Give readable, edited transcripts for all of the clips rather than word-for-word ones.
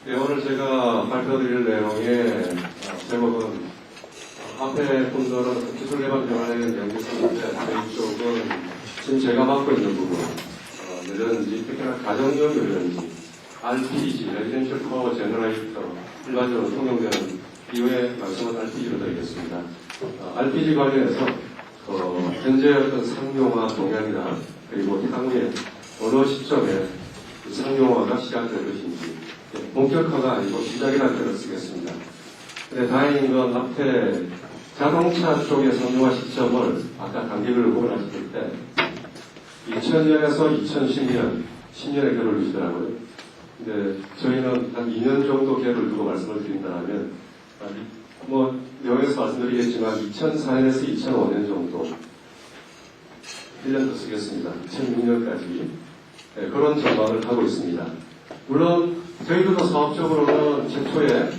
네, 오늘 제가 발표드릴 내용의 제목은 앞에 분들은 기술 개발 변화에 연결했는데 저희 쪽은 지금 제가 맡고 있는 부분 누련지, 특히나 가정용 누련지, RPG, 레지던셜 파워 제너레이터 일반적으로 통용되는 이후에 말씀은 RPG로 드리겠습니다. RPG 관련해서 현재 어떤 상용화 동향이나 그리고 향후에 어느 시점에 상용화가 시작될 것인지 본격화가 아니고 시작이라는 표현을 쓰겠습니다. 근데 다행인 건 앞에 자동차 쪽의 상용화 시점을 아까 단계별로 구분하셨을 때 2000년에서 2010년, 10년의 갭을 두시더라고요. 근데 저희는 한 2년 정도 갭을 두고 말씀을 드린다면 내용에서 말씀드리겠지만 2004년에서 2005년 정도 1년 더 쓰겠습니다. 2006년까지 그런 전망을 하고 있습니다. 물론 저희들도 사업적으로는 최초에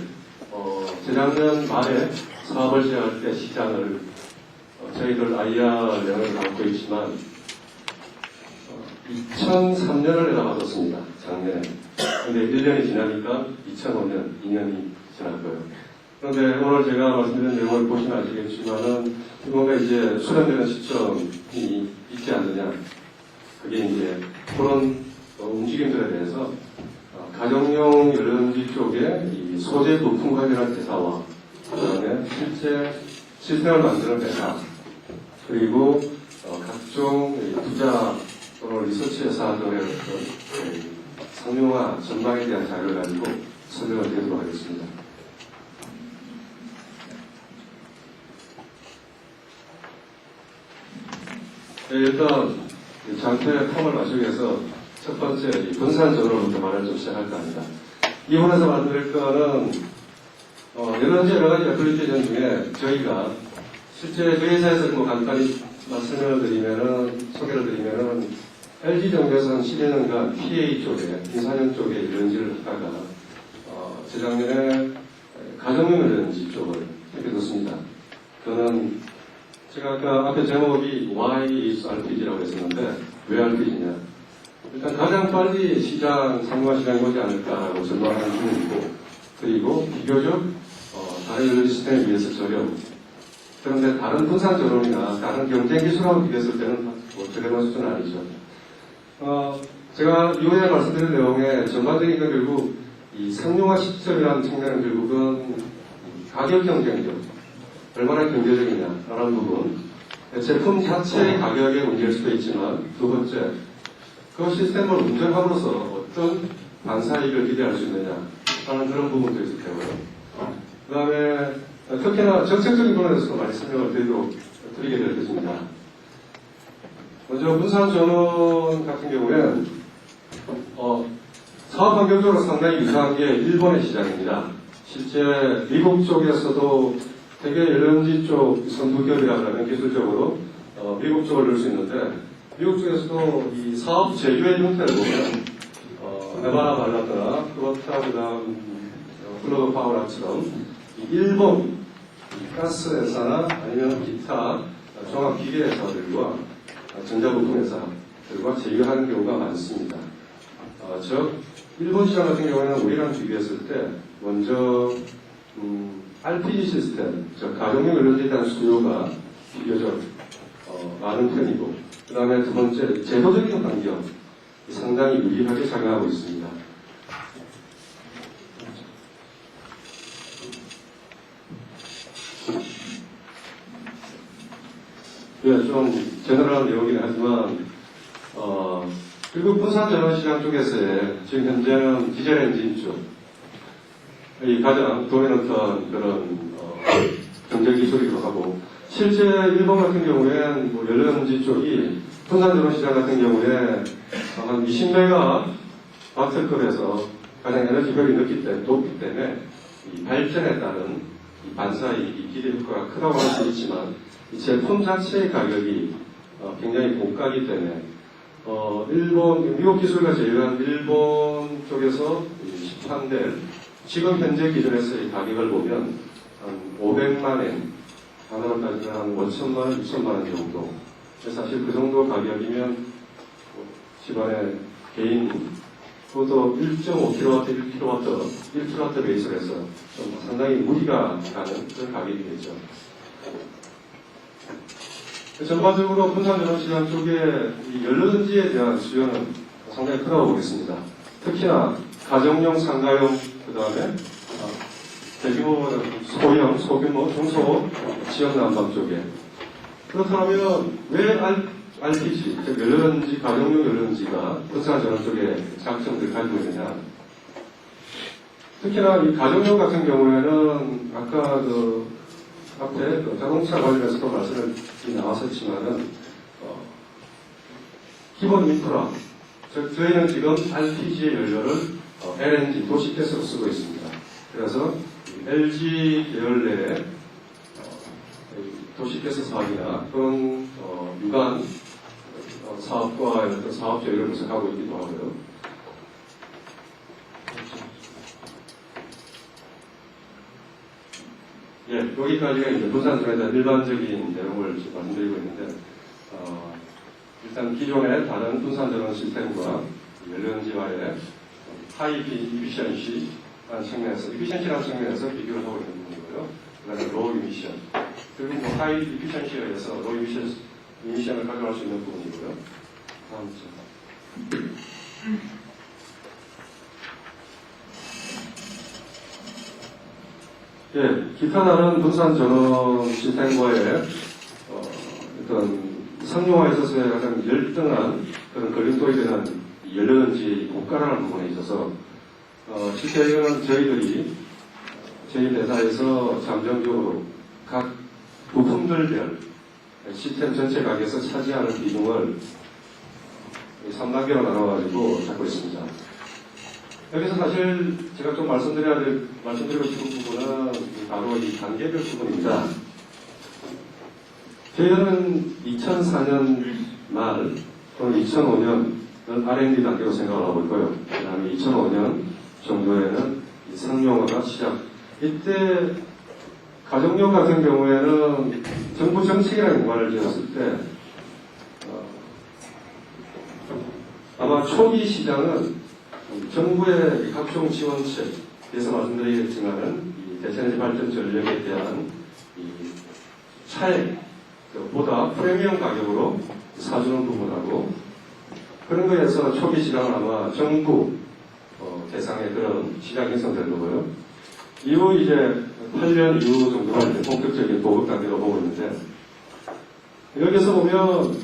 재작년 말에 사업을 시작할 때 시장을 저희들 IR령을 갖고 있지만 2003년을 내다봤었습니다. 작년에. 근데 1년이 지나니까 2005년, 2년이 지났고요. 그런데 오늘 제가 말씀드린 내용을 보시면 아시겠지만은 뭔가 이제 수렴되는 시점이 있지 않느냐. 그게 이제 그런 움직임들에 대해서 가정용 열연지 쪽에 이 소재 부품 관련한 대사와 그다음에 실제 시스템을 만드는 회사 그리고 각종 투자 또는 리서치 회사들의 상용화 전망에 대한 자료를 가지고 설명을 드리도록 하겠습니다. 일단 장터의 폼을 맞추기 위해서 첫 번째 분산적으로부터 말을 좀 시작할까 합니다. 이 부분에서 말씀드릴 거는 여러 가지 애플리케이션 중에 저희가 실제 저희 회사에서 간단히 말씀을 드리면은 소개를 드리면은 LG전기에서 한 10여 년간 PA 쪽에 인사년 쪽에 연지를 하다가 재작년에 가정용 연지 쪽을 이렇게 뒀습니다. 저는 제가 아까 앞에 제목이 Why is RPG라고 했었는데 왜 RPG냐? 일단 가장 빨리 상용화 시장이 오지 않을까라고 전망하는 중이고 그리고 비교적 다른 연료 시스템에 비해서 저렴. 그런데 다른 분산 저론이나 다른 경쟁 기술하고 비교했을 때는 저렴한 수준은 아니죠. 제가 이후에 말씀드린 내용의 전반적인 건 결국 이 상용화 시점이라는 측면은 결국은 가격 경쟁력, 얼마나 경제적이냐라는 부분, 제품 자체의 가격의 문제일 수도 있지만 두 번째, 그 시스템을 운영함으로써 어떤 반사이익을 기대할 수 있느냐라는 그런 부분도 있을 테고요. 그 다음에 특히나 정책적인 부분에서도 많이 설명을 드리게 될 것입니다. 먼저 분산 전원 같은 경우에는 사업 환경적으로 상당히 유사한 게 일본의 시장입니다. 실제 미국 쪽에서도 되게 LNG 쪽 선두기업이라고 하면 기술적으로 미국 쪽을 넣을 수 있는데 미국 쪽에서도 이 사업 제휴의 형태를 보면 네바나 발라드나 그렇다 그다음 글로벌 파워락처럼 일본 가스 회사나 아니면 기타 종합 기계 회사들과 전자부품 회사들과 제휴하는 경우가 많습니다. 즉 일본 시장 같은 경우에는 우리랑 비교했을 때 먼저 RPG 시스템, 즉 가정용 연료에 대한 수요가 비교적 많은 편이고 그 다음에 두 번째 제도적인 환경 상당히 유리하게 작용하고 있습니다. 좀 제너럴한 내용이긴 하지만 그리고 분산 전원 시장 쪽에서의 지금 현재는 디젤 엔진 쪽 이 가장 도미넌트한 그런 경쟁 기술이기도 하고 실제 일본 같은 경우에는 연료전지 쪽이 분산 전원 시장 같은 경우에 한 20메가 와트급에서 가장 에너지 효율이 높기 때문에 이 발전에 따른 이 반사이익 기대 효과가 크다고 할 수 있지만 이 제품 자체의 가격이 굉장히 고가이기 때문에 미국 기술과 제휴한 일본 쪽에서 시판될 지금 현재 기준에서의 가격을 보면 한 500만엔, 단어로 따지면 한 5천만원, 6천만원 정도. 사실 그 정도 가격이면 집안에 개인 그것도 1.5kW, 1kW 베이스로 해서 좀 상당히 무리가 가는 그런 가격이겠죠. 전반적으로 분산전원시장 쪽에 이 연료전지에 대한 수요는 상당히 크다고 보겠습니다. 특히나 가정용, 상가용, 그 다음에 대규모 소형, 소규모, 중소 지역 난방 쪽에. 그렇다면 왜 RPG, 즉 연료전지, 가정용 연료전지가 분산전원 쪽에 장점들을 가지고 있느냐. 특히나 이 가정용 같은 경우에는 아까 앞에 자동차 관련해서도 말씀이 나왔었지만은 기본 인프라, 즉 저희는 지금 RPG의 연료를 LNG, 도시가스로 쓰고 있습니다. 그래서 LG 계열 내에 도시가스 사업이나 그런 유관 사업과 어떤 사업 조율을 분석하고 있기도 하고요. 예, 여기까지가 이제 분산전에 대한 일반적인 내용을 지금 말씀드리고 있는데, 일단 기존의 다른 분산전원 시스템과 연료전지와의 하이 이피션시라는 측면에서, 이피션시라는 측면에서 비교를 하고 있는 부분이고요. 그 다음에 로우 이미션. 그리고 뭐 하이 이피션시에 의해서 로우 이미션을 가져갈 수 있는 부분이고요. 다음 주. 예, 기타 다른 분산전원 시스템과의 어떤 상용화에 있어서의 가장 열등한 그런 걸림돌이 되는 연료전지 고가라는 부분에 있어서 실제로는 저희들이 저희 회사에서 잠정적으로 각 부품들별 시스템 전체 가격에서 차지하는 비중을 3단계로 나눠가지고 잡고 있습니다. 여기서 사실 제가 좀 말씀드리고 싶은 부분은 바로 이 단계별 부분입니다. 저희는 2004년 말 또는 2005년은 R&D 단계로 생각을 하고 있고요. 그 다음에 2005년 정도에는 이 상용화가 시작. 이때 가정용 같은 경우에는 정부 정책이랑 연관을 지었을 때 아마 초기 시장은 정부의 각종 지원책에서 말씀드리겠지만은 이 대체에너지 발전 전력에 대한 이 차액보다 프리미엄 가격으로 사주는 부분하고 그런 거에서 초기 시장은 아마 정부 대상의 그런 시장 형성될 거고요. 이후 이제 8년 이후 정도가 이제 본격적인 보급 단계로 보고 있는데 여기서 보면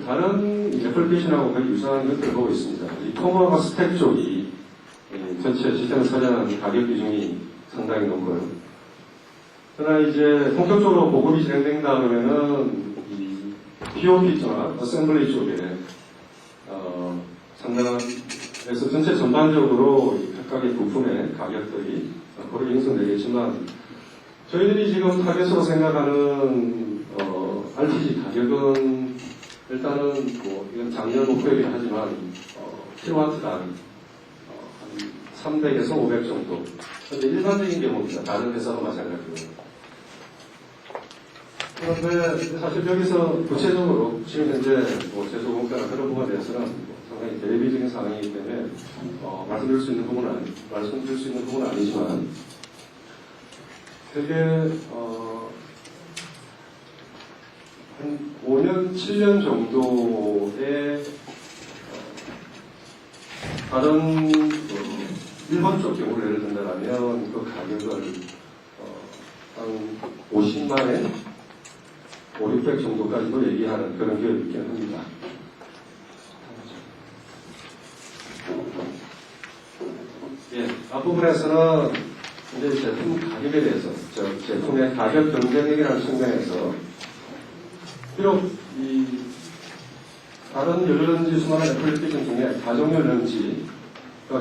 다른 애플리케이션하고 거의 유사한 것들을 보고 있습니다. 이 통화와 스택 쪽이 전체 시스템을 차지하는 가격 비중이 상당히 높고요. 그러나 이제 본격적으로 보급이 진행된다 그러면은 이 POP 쪽이나 어셈블리 쪽에 상당한 그래서 전체 전반적으로 각각의 부품의 가격들이 고르게 형성되겠지만 저희들이 지금 타겟으로 생각하는 RPG 가격은 일단은 뭐 이건 작년 목표이긴 하지만 킬로와트당 한 300에서 500 정도. 근데 일반적인 경우입니다. 다른 회사도 마찬가지고요. 그런데 사실 여기서 구체적으로 지금 현재 뭐 제조공가나 그런 부분에 대해서는 상당히 대비적인 상황이기 때문에 말씀드릴 수 있는 부분은 아니지만 되게 한 5년, 7년 정도의 다른 일본 쪽 경우를 예를 든다면 그 가격을 한 50만엔 5, 600 정도까지도 얘기하는 그런 기업이 있긴 합니다. 예, 앞부분에서는 이제 제품 가격에 대해서, 제품의 가격 경쟁력이라는 측면에서 비록 이 다른 연료전지 수많은 애플리케이션 중에 가정 연료전지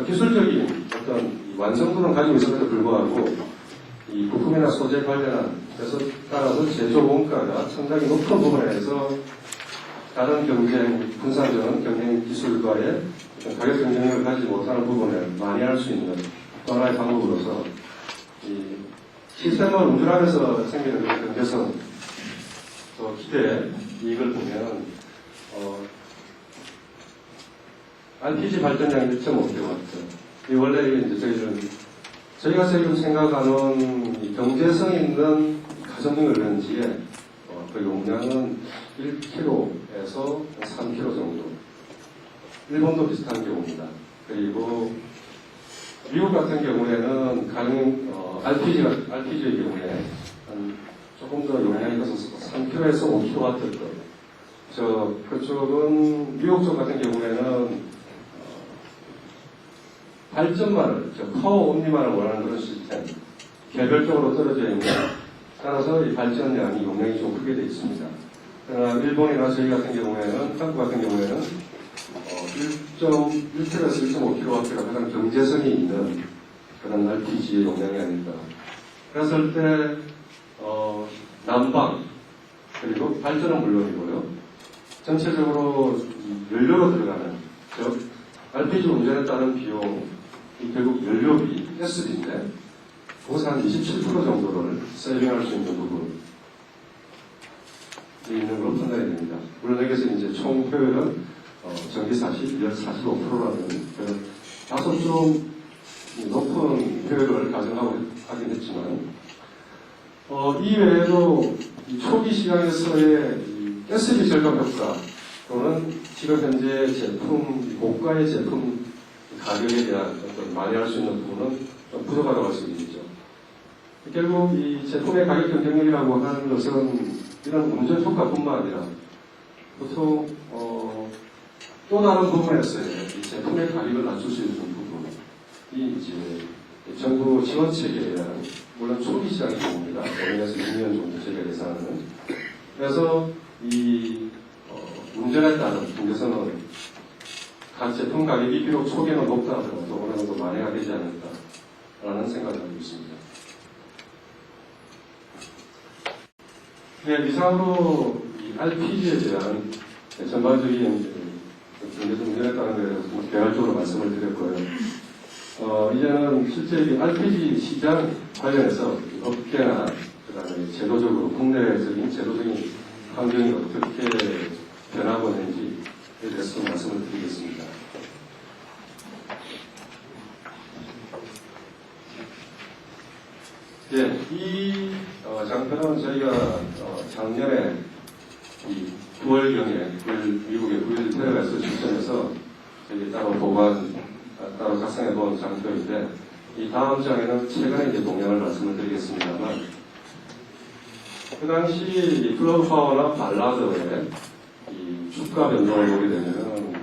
기술적인 어떤 완성도는 가지고 있음에도 불구하고 이 부품이나 소재 관련한 그래서 따라서 제조 원가가 상당히 높은 부분에서 다른 경쟁, 분산전 경쟁 기술과의 가격 경쟁력을 가지지 못하는 부분을 많이 할 수 있는 또 하나의 방법으로서 이 시스템을 운전하면서 생기는 경제성 기대 이익을 보면 RPG 발전량 1.5kW. 이 원래 이제 저희가 지금 생각하는 이 경제성 있는 가정용 열연지의 그 용량은 1kg에서 3kg 정도. 일본도 비슷한 경우입니다. 그리고 미국 같은 경우에는 RPG의 경우에 조금 더 용량이 커서 3kg에서 5kW. 그쪽은 미국 쪽 같은 경우에는 발전만을, 파워 온리만을 원하는 그런 시스템, 개별적으로 떨어져 있는, 따라서 이 발전량이 용량이 좀 크게 되어 있습니다. 그러나 일본이나 저희 같은 경우에는, 한국 같은 경우에는 1.1kg에서 1.5kW가 가장 경제성이 있는 그런 RPG의 용량이 아닐까. 그랬을 때 난방 그리고 발전은 물론이고요. 전체적으로 연료로 들어가는 RPG 운전에 따른 비용 결국 연료비, 가스비인데 그것은 한 27% 정도를 세이빙할 수 있는 부분이 있는 걸로 판단이 됩니다. 물론 여기서 이제 총 효율은 전기 40, 열 45%라는 그런 다소 좀 높은 효율을 가정하고 하긴 했지만 이 외에도 이 초기 시장에서의 가스비 절감 효과 또는 지금 현재 제품, 고가의 제품 가격에 대한 어떤 만회할 수 있는 부분은 좀 부족하다고 할 수 있죠. 결국 이 제품의 가격 경쟁력이라고 하는 것은 이런 운전 효과뿐만 아니라 보통 또 다른 부분에서의 이 제품의 가격을 낮출 수 있는 부분이 이제 정부 지원 체계에 대한 물론 초기 시장의 경우입니다. 5년에서 6년 정도 저희가 예상하는. 그래서 이 운전에 따른 경제성은 각 제품 가격이 비록 초기에는 높다 하더라도 어느 정도 만회가 되지 않을까라는 생각을 하고 있습니다. 네, 이상으로 이 RPG에 대한 전반적인 경제적 운전에 따른 것에 대해서 개괄적으로 말씀을 드렸고요. 이제는 실제 이 RPG 시장 관련해서 업계나 그다음에 제도적으로 국내적인 제도적인 환경이 어떻게 변하고 있는지에 대해서 좀 말씀을 드리겠습니다. 예, 이 장표는 저희가 작년에 이 9월경에 미국의 9일 테러가스 시점에서 저희 따로 따로 작성해 본 장표인데 이 다음 장에는 최근에 이제 동향을 말씀을 드리겠습니다만 그 당시 이 클럽 파워나 발라드의 이 주가 변동을 보게 되면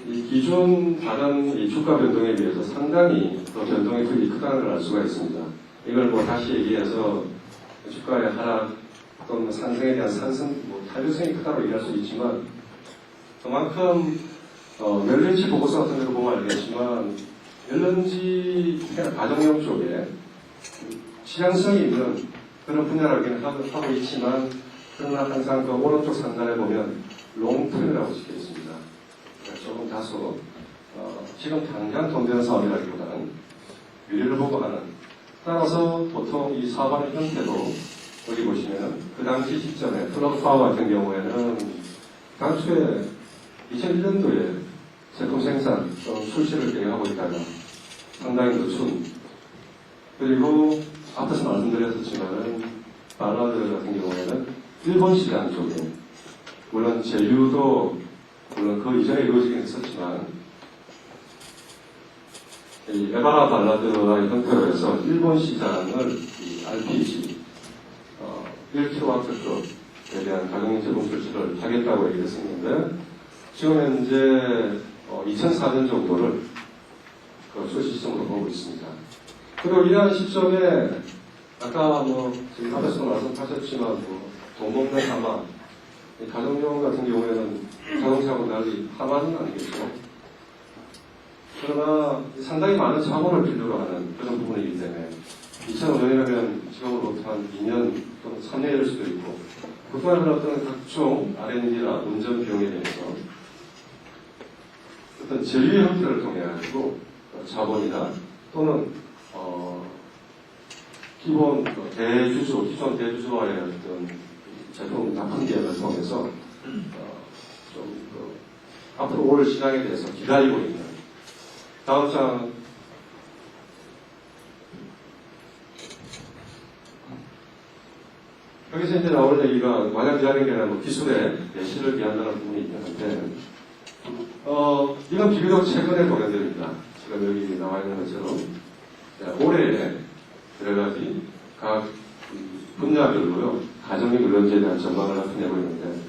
이 기존 다른 이 주가 변동에 비해서 상당히 더 변동의 폭이 크다는 걸 알 수가 있습니다. 이걸 뭐 다시 얘기해서 주가의 하락 또는 상승에 대한 탄력성이 크다고 얘기할 수 있지만 그만큼 멜린지 보고서 같은 데로 보면 알겠지만 LNG 가정용 쪽에 시장성이 있는 그런 분야라고는 하고 있지만 그러나 항상 그 오른쪽 상단에 보면 롱텀이라고 적혀 있습니다. 조금 다소 지금 당장 돈 되는 사업이라기보다는 미래를 보고 하는 따라서 보통 이 사업의 형태도 여기 보시면 그 당시 시점에 플러그 파워 같은 경우에는 당초에 2001년도에 제품 생산 또 출시를 계획하고 있다가 상당히 늦춘 그리고 앞에서 말씀드렸었지만은 발라드 같은 경우에는 일본 시장 쪽에 물론 제휴도 물론 그 이전에 이루어지긴 했었지만 이 에바라 발라드와의 형태로 해서 일본 시장을 이 RPG 1kW급에 대한 가정용 제품 출시를 하겠다고 얘기했었는데 지금 현재 2004년 정도를 그 출시 시점으로 보고 있습니다. 그리고 이러한 시점에 아까 지금 앞에서도 말씀하셨지만 돈 먹는 하마 가정용 같은 경우에는 자동차하고 달리 하마는 아니겠죠. 그러나 상당히 많은 자본을 필요로 하는 그런 부분이기 때문에 2005년이라면 지금으로부터 한 2년 또는 3년일 수도 있고 그뿐 아니라 어떤 각종 R&D나 운전 비용에 대해서 어떤 제휴의 형태를 통해 가지고 자본이나 또는 기존 대주주와의 어떤 제품 납품 계약을 통해서 좀 앞으로 올 시장에 대해서 기다리고 있는 다음 장 여기서 이제 나오는 얘기가 마냥 기다리는 게 아니라 뭐 기술의 내실을 위한다는 부분이 있긴 한데 이건 비교적 최근의 동향들입니다. 지금 여기 나와 있는 것처럼 올해에 여러 가지 각 분야별로요 가정의 근로제에 대한 전망을 나타내고 있는데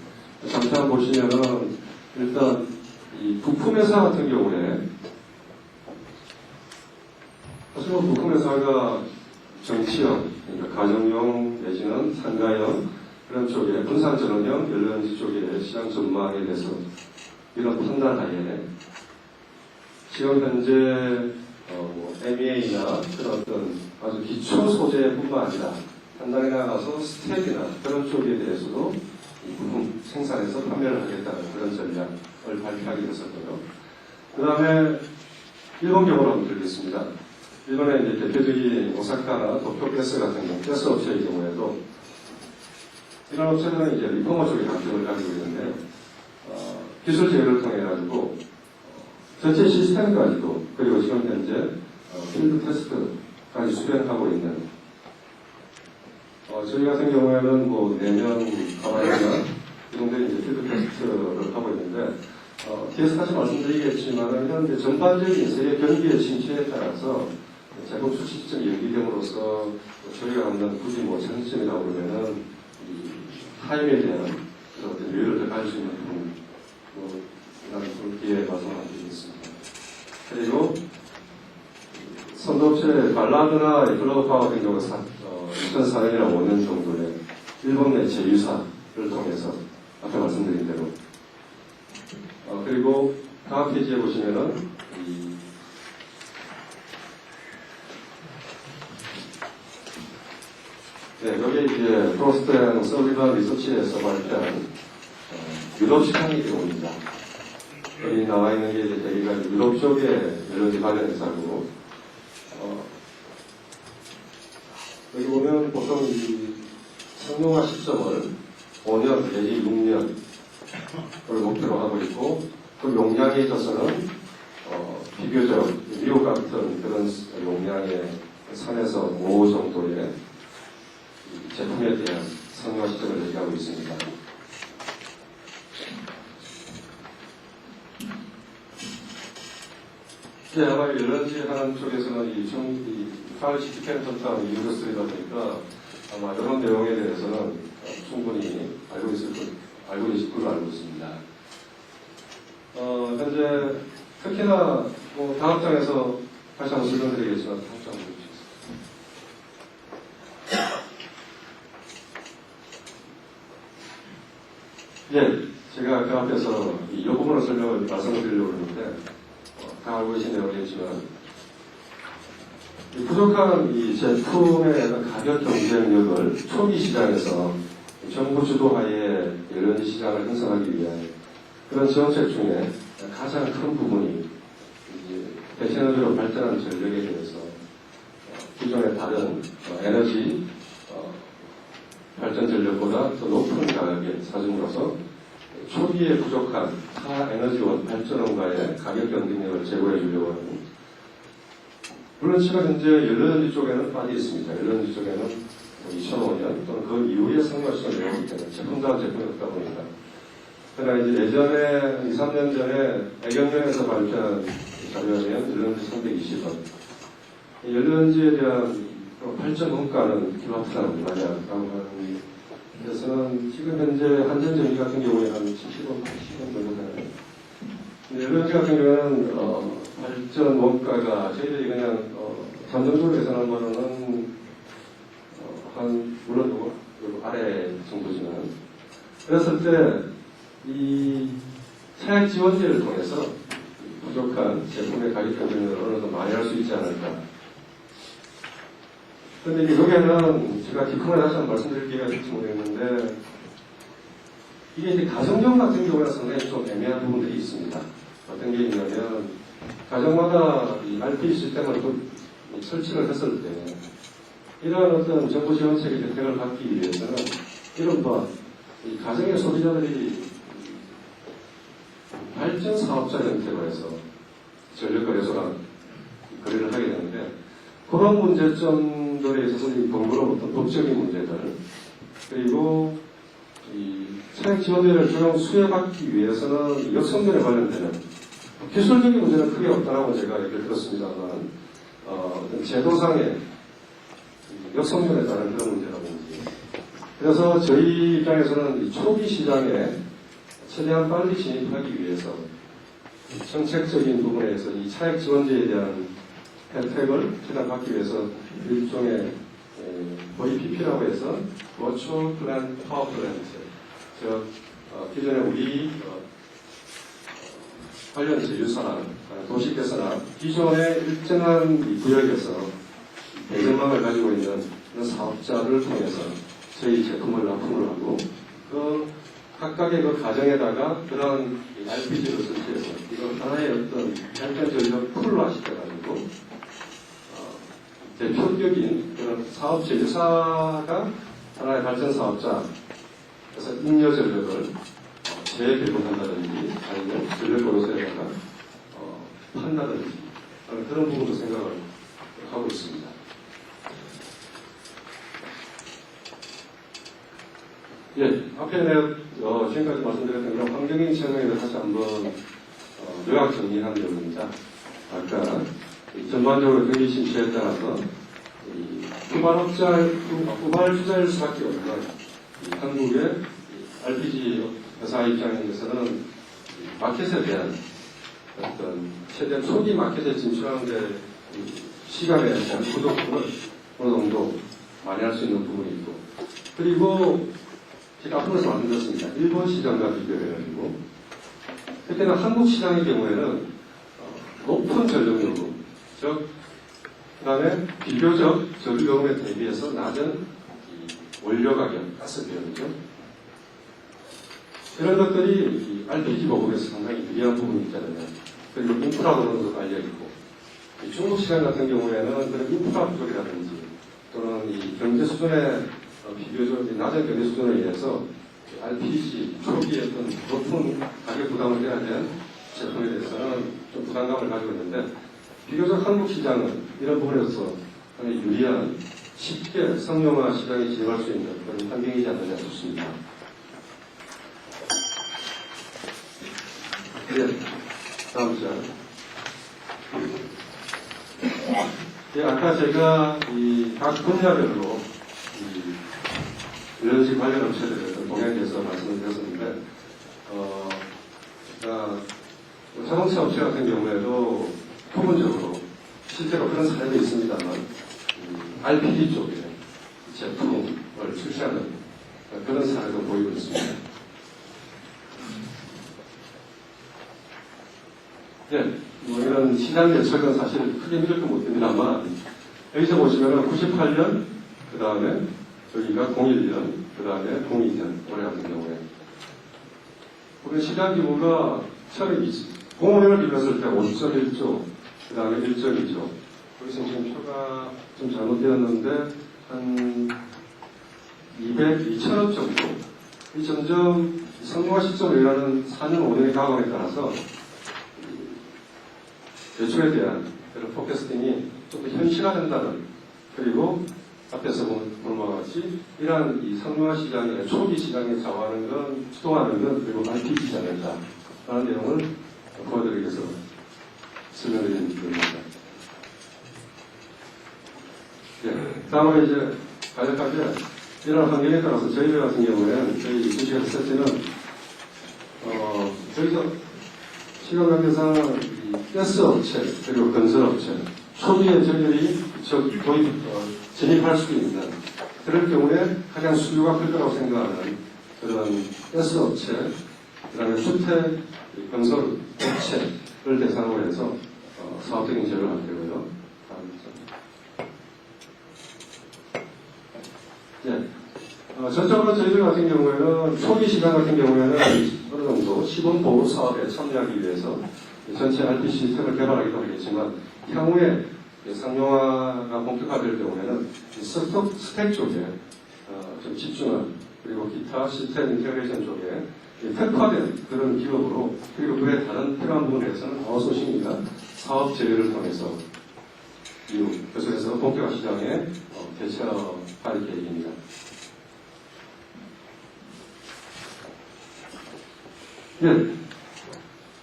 잠깐 보시면은 일단 이 부품회사 같은 경우에 사실 뭐 부품회사가 정치형, 그러니까 가정용 내지는 상가형 그런 쪽에 분산전원형 연료전지 쪽의 시장 전망에 대해서 이런 판단하에 지금 현재 MEA나 그런 어떤 아주 기초 소재뿐만 아니라 판단에 나가서 스텝이나 그런 쪽에 대해서도 이 부품 생산해서 판매를 하겠다는 그런 전략을 발표하게 됐었고요. 그 다음에 일본 경우를 한번 드리겠습니다. 일본의 이제 대표적인 오사카나 도쿄 가스 같은 경우, 가스 업체의 경우에도 이런 업체들은 이제 리포머 쪽에 강점을 가지고 있는데 기술 제휴를 통해 가지고 전체 시스템 가지고 그리고 지금 현재 필드 테스트까지 수행하고 있는 저희 같은 경우에는 뭐 내년 가만히나 이 정도 이제 필드 테스트를 하고 있는데 뒤에서 다시 말씀드리겠지만 현재 전반적인 세계 경기의 침체에 따라서 제품 수출 시점이 연기됨으로써 저희가 갖는 굳이 뭐 장점이라고 그러면은 이 타임에 대한 그런 어떤 여유를 더 가질 수 있는 부분 이런 뒤에 말씀을 드리겠습니다. 그리고 선도업체 발라드나 글로우파워 같은 경우 2004년이나 5년 정도의 일본 매체 유사를 통해서 아까 말씀드린 대로 그리고 다음 페이지에 보시면은 여기 이제 프로스트 앤 설리반 리서치에서 발표한 유럽 시장의 경우입니다. 여기 나와 있는 게 이제 여기가 유럽 쪽에 연료지 관련 회사고 여기 보면 보통 이 상용화 시점을 5년 내지 6년을 목표로 하고 있고 그 용량에 있어서는 비교적 미국 같은 그런 용량의 3에서 5 정도의 제품에 대한 상용화 시점을 얘기하고 있습니다. 아마 연료지 하는 쪽에서는 이 파워시 디펜턴트한 인더스트리다 보니까 아마 이런 내용에 대해서는 충분히 알고 계실 걸로 알고 있습니다. 현재 특히나 다음 장에서 다시 한번 설명드리겠지만 다음 장 보시겠습니다. 제가 그 앞에서 이 부분을 말씀을 드리려고 했는데 다 알고 계신 내용이겠지만 부족한 이 제품의 가격 경쟁력을 초기 시장에서 정부 주도하에 연료전지 시장을 형성하기 위한 그런 정책 중에 가장 큰 부분이 대체에너지로 발전한 전력에 대해서 기존의 다른 에너지 발전 전력보다 더 높은 가격에 사줌으로써 초기에 부족한 타 에너지원 발전원과의 가격 경쟁력을 제고해 주려고 하는 물론 지금 현재 연료전지 쪽에는 빠져 있습니다. 연료전지 쪽에는 2005년 또는 그 이후에 상용화 시점이 되기 때문에 제품다운 제품이 없다 보니까 그러나 이제 예전에 2, 3년 전에 애경련에서 발표한 자료에 하면 연료전지 320원 연료전지에 대한 발전 원가는 킬로와트당 얼마냐라고 하는 데서는 지금 현재 한전전기 같은 경우에 한 70원, 80원 정도 되나요? 연료전지 같은 경우에는 발전 원가가 저희들이 그냥 잠정적으로 계산한 거는 물론 요 아래 정도지만 그랬을 때 이 차액 지원제를 통해서 부족한 제품의 가격 경쟁력을 어느 정도 많이 할 수 있지 않을까. 그런데 여기에는 제가 뒷부분에 다시 한번 말씀드릴 기회가 있을지 모르겠는데 이게 이제 가정용 같은 경우에는 상당히 좀 애매한 부분들이 있습니다. 어떤 게 있냐면 가정마다 이 RP 시스템을 설치를 했을 때 이러한 어떤 정부 지원책의 혜택을 받기 위해서는 이른바 이 가정의 소비자들이 발전 사업자 형태로 해서 전력거래소랑 거래를 하게 되는데 그런 문제점들에 있어서 이 번거로운 법적인 문제들 그리고 이 차액 지원료를 적용 수혜받기 위해서는 역성전에 관련되는 기술적인 문제는 크게 없다라고 제가 얘기를 들었습니다만 어떤 제도상의 역성전에 따른 그런 문제라든지 그래서 저희 입장에서는 이 초기 시장에 최대한 빨리 진입하기 위해서 정책적인 부분에서 이 차액 지원제에 대한 혜택을 최대한 받기 위해서 일종의 VPP라고 해서 Virtual Plant Power Plant 즉 기존에 우리 관련 제휴사나 도시개서나 기존의 일정한 이 구역에서 배경망을 가지고 있는 그런 사업자를 통해서 저희 제품을 납품을 하고 그 각각의 그 가정에다가 그런 LPG를 설치해서 이걸 하나의 어떤 발전 전력 풀로 시켜가지고 대표적인 그런 사업 제휴사가 하나의 발전 사업자 그래서 잉여 전력을 재배분한다든지 아니면 전력거래소에다가 판다든지 그런 부분도 생각을 하고 있습니다. 예, 앞에 내가 지금까지 말씀드렸던 그런 환경인 채널에 다시 한번 요약 정리하는 내용입니다. 아까 전반적으로 경기 침체에 따라서 후발 투자일 수밖에 없는 한국의 RPG 회사 입장에서는 마켓에 대한 어떤 최대한 초기 마켓에 진출하는 데 시간에 대한 부족분을 어느 정도 많이 할 수 있는 부분이 있고 그리고 제가 앞서서 말씀드렸습니다. 일본 시장과 비교해가지고 그때는 한국 시장의 경우에는 높은 전력요금 즉 그 다음에 비교적 전력요금에 대비해서 낮은 원료 가격, 가스 비용이죠. 이런 것들이 RPG 보급에서 상당히 유리한 부분이 있잖아요. 그리고 인프라 도로도 깔려있고 중국 시장 같은 경우에는 그런 인프라 부족이라든지 또는 이 경제 수준의 비교적 낮은 경제 수준에 의해서 RPG 초기에 어떤 높은 가격 부담을 해야 되는 제품에 대해서는 좀 부담감을 가지고 있는데 비교적 한국 시장은 이런 부분에서 상당히 유리한 쉽게 상용화 시장에 진입할 수 있는 그런 환경이지 않느냐 싶습니다. 네, 다음 시간. 예, 아까 제가 이 각 분야별로 에너지 관련 업체들의 동향에 대해서 말씀을 드렸었는데, 자동차 업체 같은 경우에도 부분적으로 실제로 그런 사례도 있습니다만, RPG 쪽에 제품을 출시하는 그런 사례도 보이고 있습니다. 네, 이런 시장 예측은 사실 크게 믿을 거 못 됩니다만, 여기서 보시면 98년, 그 다음에 저기가 01년, 그 다음에 02년, 올해 같은 경우에. 우리 시장 규모가 처음에 05년을 비교했을 때 5.1조, 그 다음에 1.2조. 여기서 지금 표가 좀 잘못되었는데, 한 2,000억 정도. 이 점점 성공화 시점을 일하는 4년, 5년의 가공에 따라서 대출에 대한 그런 포캐스팅이 좀 더 현실화된다는 그리고 앞에서 본 바와 같이 이러한 이 성공화 시장의 초기 시장에 좌우하는 건 주도하는 건 그리고 RPG 시장이다 라는 내용을 보여드리기 위해서 설명드리는 부분입니다. 네, 다음으로 이제 간략하게 이런 환경에 따라서 저희들 같은 경우에는 저희 주식회사 세트는 저희서 시간 관계상 가스 업체 그리고 건설 업체 초기에 저희들이 진입할 수 있는 그럴 경우에 가장 수요가 클 거라고 생각하는 그런 가스 업체 그 다음에 주택 건설 업체를 대상으로 해서 사업적인 제휴를 하게 되고요. 네. 전적으로 저희들 같은 경우에는 초기 시장 같은 경우에는 어느 정도 시범 보호 사업에 참여하기 위해서 전체 RPG 시스템을 개발하기도 하겠지만 향후에 상용화가 본격화될 경우에는 스택 쪽에 좀 집중한 그리고 기타 시스템 인테그레이션 쪽에 특화된 그런 기업으로 그리고 그에 다른 필요한 부분에 대해서는 아웃소싱이나 사업 제휴를 통해서 이후 계속해서 본격화 시장에 대처할 계획입니다. 네.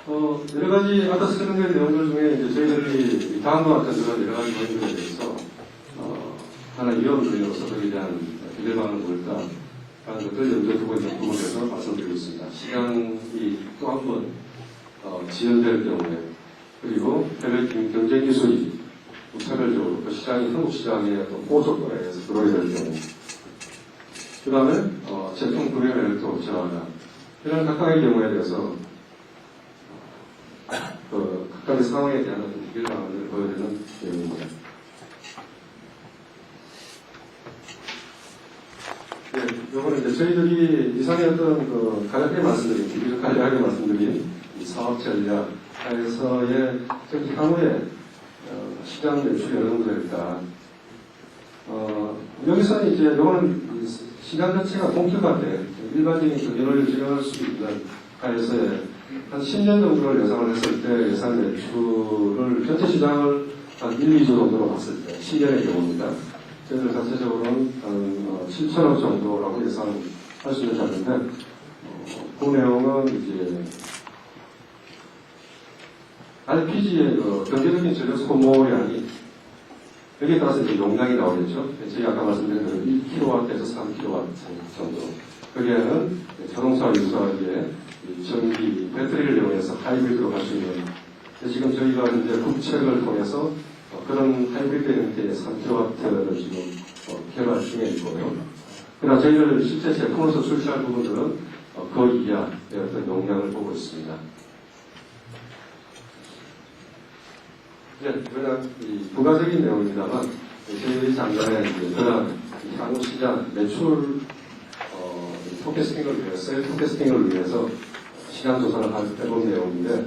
여러 가지 아까 설명된 내용들 중에 이제 저희들이 다음과 같은 여러 가지 내용들에 대해서 하나 위험으로서 거기에 대한 해결 방안은 뭘까 하는 것들 염두에 두고 있는 부분에서 말씀드리고 있습니다. 시장이 또 한 번 지연될 경우에 그리고 해외 경쟁 기술이 무차별적으로 그 시장이 한국 시장에 또 고속도로에 의해서 들어오게 될 경우 그 다음에 제품 구매를 또 저하나 이런 각각의 경우에 대해서 각각의 상황에 대한 어떤 해결 방안을 보여드리는 내용입니다. 네, 요거는 이제 저희들이 이상의 어떤 간략하게 말씀드린, 비교적 간략하게 말씀드린 이 사업 전략에서의 향후에 시장 매출 어느 정도 될까. 여기서는 이제 요거는 시장 자체가 본격화돼 일반적인 경영을 진행할 수 있는 하에서의 한 10년 정도를 예상을 했을 때 예상 매출을 전체 시장을 한 1, 2조 정도로 봤을 때 10년의 경우입니다. 저희들 자체적으로는 한 7천억 정도라고 예상할 수 있는 자인데 그 내용은 이제 LPG의 경제적인 전력 소모량이 여기에 따라서 이제 용량이 나오겠죠. 제가 아까 말씀드린 대로 1kW에서 3kW 정도. 거기에는 자동차 유사기에 전기, 배터리를 이용해서 하이브리드로 갈 수 있는 지금 저희가 이제 국책을 통해서 그런 하이브리드 형태의 3kW를 지금 개발 중에 있고요. 그러나 저희들 실제 제품으로서 출시할 부분들은 그 이하의 어떤 용량을 보고 있습니다. 네, 그러나 부가적인 내용입니다만 저희들이 작년에 그런 향후 시장 매출 포캐스팅을 위해서, 셀 포캐스팅을 위해서 시장 조사를 해본 내용인데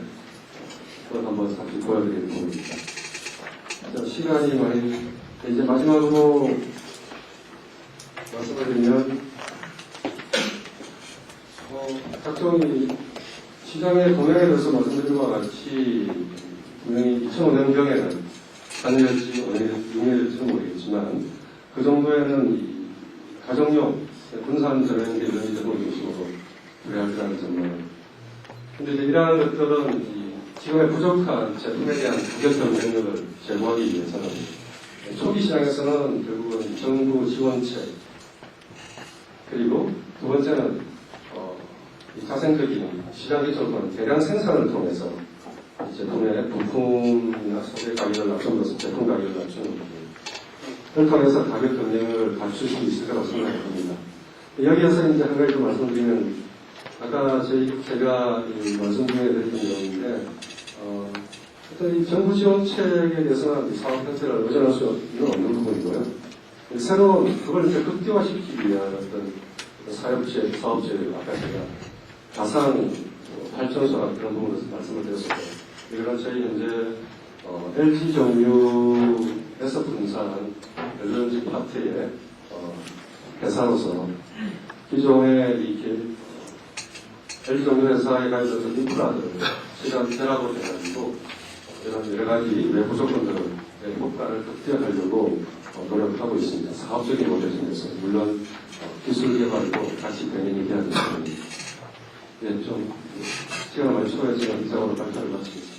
그걸 한번 잠시 보여드리는 부분입니다. 시간이 많이 이제 마지막으로 말씀을 드리면 각종 시장의 동향에 대해서 말씀드린 것과 같이 분명히 2005년경에는 4년일지 6년일지는 모르겠지만 그 정도에는 가정용 분산 전용기 이런 제품을 중심으로 우려할 거라는 점을 근데 이제 이러한 것들은 지금의 부족한 제품에 대한 가격 경쟁력을 제고하기 위해서는 초기 시장에서는 결국은 정부 지원책 그리고 두 번째는 자생적인 시장 기초권 대량 생산을 통해서 제품의 부품이나 소재 가격을 낮춰서 제품 가격을 낮추는 그걸 통해서 가격 경쟁을 갖출 수 있을 거라고 생각합니다. 여기에서 이제 한 가지 더 말씀드리면 아까 제가 말씀 중에 드렸던 내용인데 이 정부 지원책에 대해서는 사업 형태를 의존할 수 없는 부분이고요. 새로운 그걸 이제 극대화시키기 위한 어떤 사업체, 아까 제가 가상 발전소나 그런 부분에서 말씀을 드렸었고 이거는 저희 현재 LG 정유에서 분산한 연료전지 파트의 회사로서 기존의 LG 정유 회사에 가있는 인프라들을 시간 결합을 해가지고 이런 여러 가지 외부 조건들을 효과를 극대화하려고 노력하고 있습니다. 사업적인 원리에서 물론 기술 개발도 같이 병행이 돼야 되는 부분입니다. 좀 시간을 많이 초과해서 이상으로 발표를 마치겠습니다.